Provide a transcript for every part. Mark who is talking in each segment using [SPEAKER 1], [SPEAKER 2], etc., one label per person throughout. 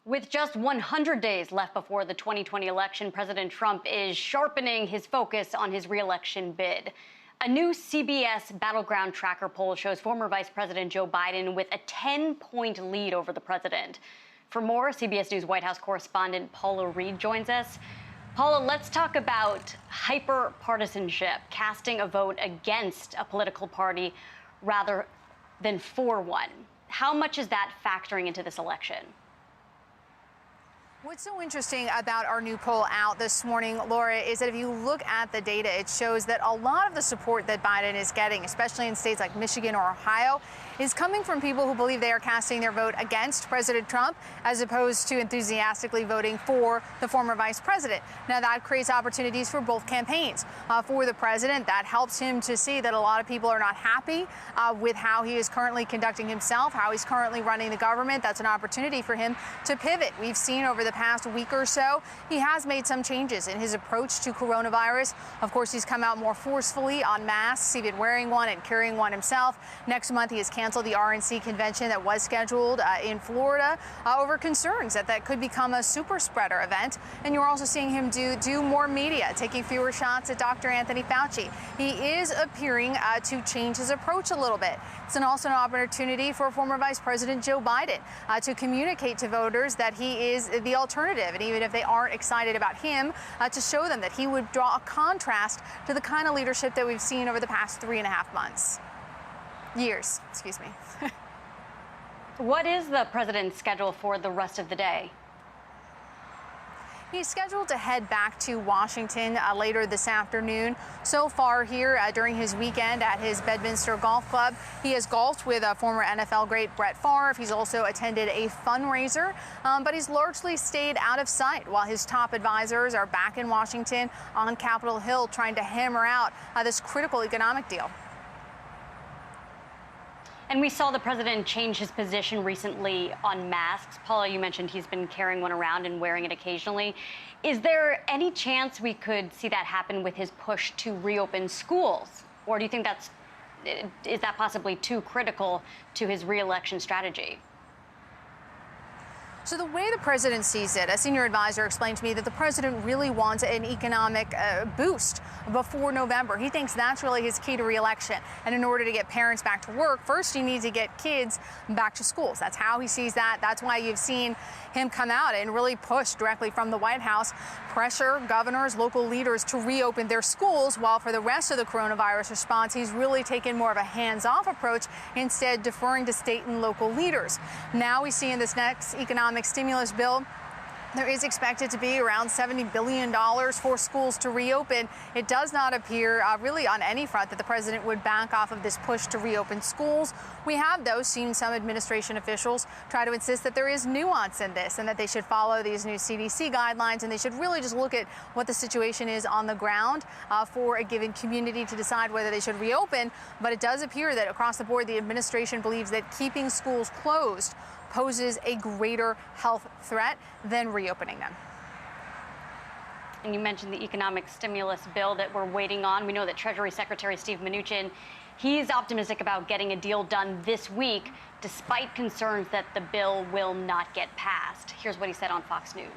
[SPEAKER 1] With just 100 days left before the 2020 election, President Trump is sharpening his focus on his re-election bid. A new CBS Battleground Tracker poll shows former Vice President Joe Biden with a 10-point lead over the president. For more, CBS News White House correspondent Paula Reid joins us. Paula, let's talk about hyper-partisanship, casting a vote against a political party rather than for one. How much is that factoring into this election?
[SPEAKER 2] What's so interesting about our new poll out this morning, Laura, is that if you look at the data, it shows that a lot of the support that Biden is getting, especially in states like Michigan or Ohio, is coming from people who believe they are casting their vote against President Trump, as opposed to enthusiastically voting for the former vice president. Now, that creates opportunities for both campaigns. For the president, that helps him to see that a lot of people are not happy with how he is currently conducting himself, how he's currently running the government. That's an opportunity for him to pivot. We've seen over the past week or so, he has made some changes in his approach to coronavirus. Of course, he's come out more forcefully on masks, even wearing one and carrying one himself. Next month, he has canceled the RNC convention that was scheduled in Florida over concerns that that could become a super spreader event. And you're also seeing him do more media, taking fewer shots at Dr. Anthony Fauci. He is appearing to change his approach a little bit. It's also an opportunity for former Vice President Joe Biden to communicate to voters that he is the alternative, and even if they aren't excited about him, to show them that he would draw a contrast to the kind of leadership that we've seen over the past 3.5 months. Years, excuse me.
[SPEAKER 1] What is the president's schedule for the rest of the day?
[SPEAKER 2] He's scheduled to head back to Washington later this afternoon. So far here during his weekend at his Bedminster Golf Club, he has golfed with former NFL great Brett Favre. He's also attended a fundraiser, but he's largely stayed out of sight while his top advisors are back in Washington on Capitol Hill trying to hammer out this critical economic deal.
[SPEAKER 1] And we saw the president change his position recently on masks. Paula, you mentioned he's been carrying one around and wearing it occasionally. Is there any chance we could see that happen with his push to reopen schools? Or do you think is that possibly too critical to his re-election strategy?
[SPEAKER 2] So the way the president sees it, a senior advisor explained to me that the president really wants an economic boost before November. He thinks that's really his key to re-election. And in order to get parents back to work, first you need to get kids back to schools. That's how he sees that. That's why you've seen him come out and really push directly from the White House, pressure governors, local leaders to reopen their schools, while for the rest of the coronavirus response, he's really taken more of a hands-off approach, instead deferring to state and local leaders. Now we see in this next economic stimulus bill, there is expected to be around $70 billion for schools to reopen. It does not appear really on any front that the president would back off of this push to reopen schools. We have, though, seen some administration officials try to insist that there is nuance in this and that they should follow these new CDC guidelines, and they should really just look at what the situation is on the ground for a given community to decide whether they should reopen. But it does appear that across the board, the administration believes that keeping schools closed poses a greater health threat than reopening them.
[SPEAKER 1] And you mentioned the economic stimulus bill that we're waiting on. We know that Treasury Secretary Steve Mnuchin, he's optimistic about getting a deal done this week, despite concerns that the bill will not get passed. Here's what he said on Fox News.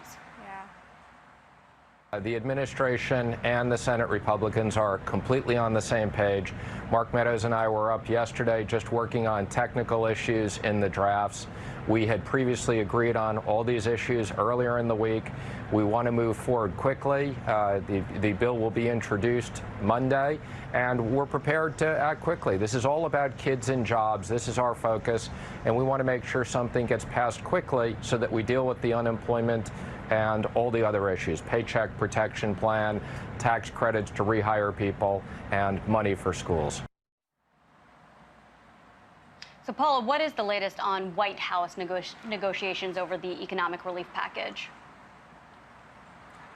[SPEAKER 3] The administration and the Senate Republicans are completely on the same page. Mark Meadows and I were up yesterday just working on technical issues in the drafts. We had previously agreed on all these issues earlier in the week. We want to move forward quickly. The bill will be introduced Monday, and we're prepared to act quickly. This is all about kids and jobs. This is our focus, and we want to make sure something gets passed quickly so that we deal with the unemployment and all the other issues: paycheck protection plan, tax credits to rehire people, and money for schools.
[SPEAKER 1] So, Paula, what is the latest on White House negotiations over the economic relief package?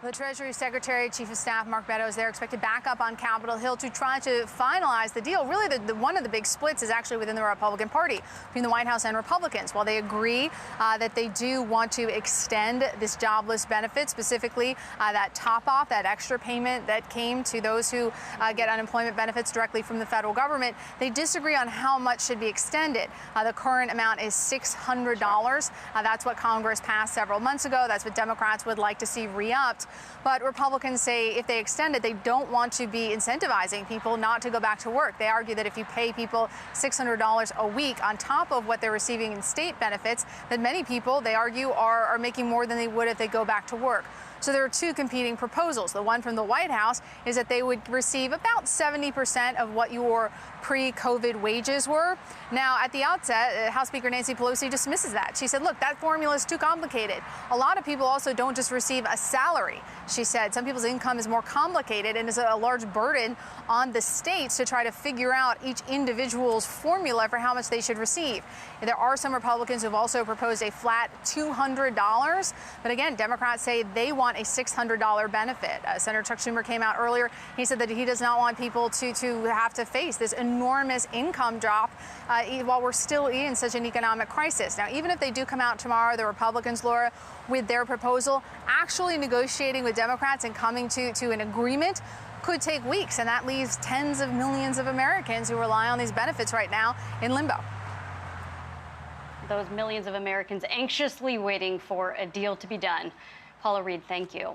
[SPEAKER 2] The Treasury Secretary, Chief of Staff Mark Meadows, they're expected back up on Capitol Hill to try to finalize the deal. Really, one of the big splits is actually within the Republican Party, between the White House and Republicans. While they agree that they do want to extend this jobless benefit, specifically that top-off, that extra payment that came to those who get unemployment benefits directly from the federal government, they disagree on how much should be extended. The current amount is $600. That's what Congress passed several months ago. That's what Democrats would like to see re-upped. But Republicans say if they extend it, they don't want to be incentivizing people not to go back to work. They argue that if you pay people $600 a week on top of what they're receiving in state benefits, that many people, they argue, are making more than they would if they go back to work. So there are two competing proposals. The one from the White House is that they would receive about 70% of what your pre-COVID wages were. Now, at the outset, House Speaker Nancy Pelosi dismisses that. She said, look, that formula is too complicated. A lot of people also don't just receive a salary. She said some people's income is more complicated and is a large burden on the states to try to figure out each individual's formula for how much they should receive. And there are some Republicans who have also proposed a flat $200. But again, Democrats say they want a $600 benefit. Senator Chuck Schumer came out earlier. He said that he does not want people to have to face this enormous income drop while we're still in such an economic crisis. Now, even if they do come out tomorrow, the Republicans, Laura, with their proposal, actually negotiating with Democrats and coming to an agreement could take weeks. And that leaves tens of millions of Americans who rely on these benefits right now in limbo.
[SPEAKER 1] Those millions of Americans anxiously waiting for a deal to be done. Paula Reid, thank you.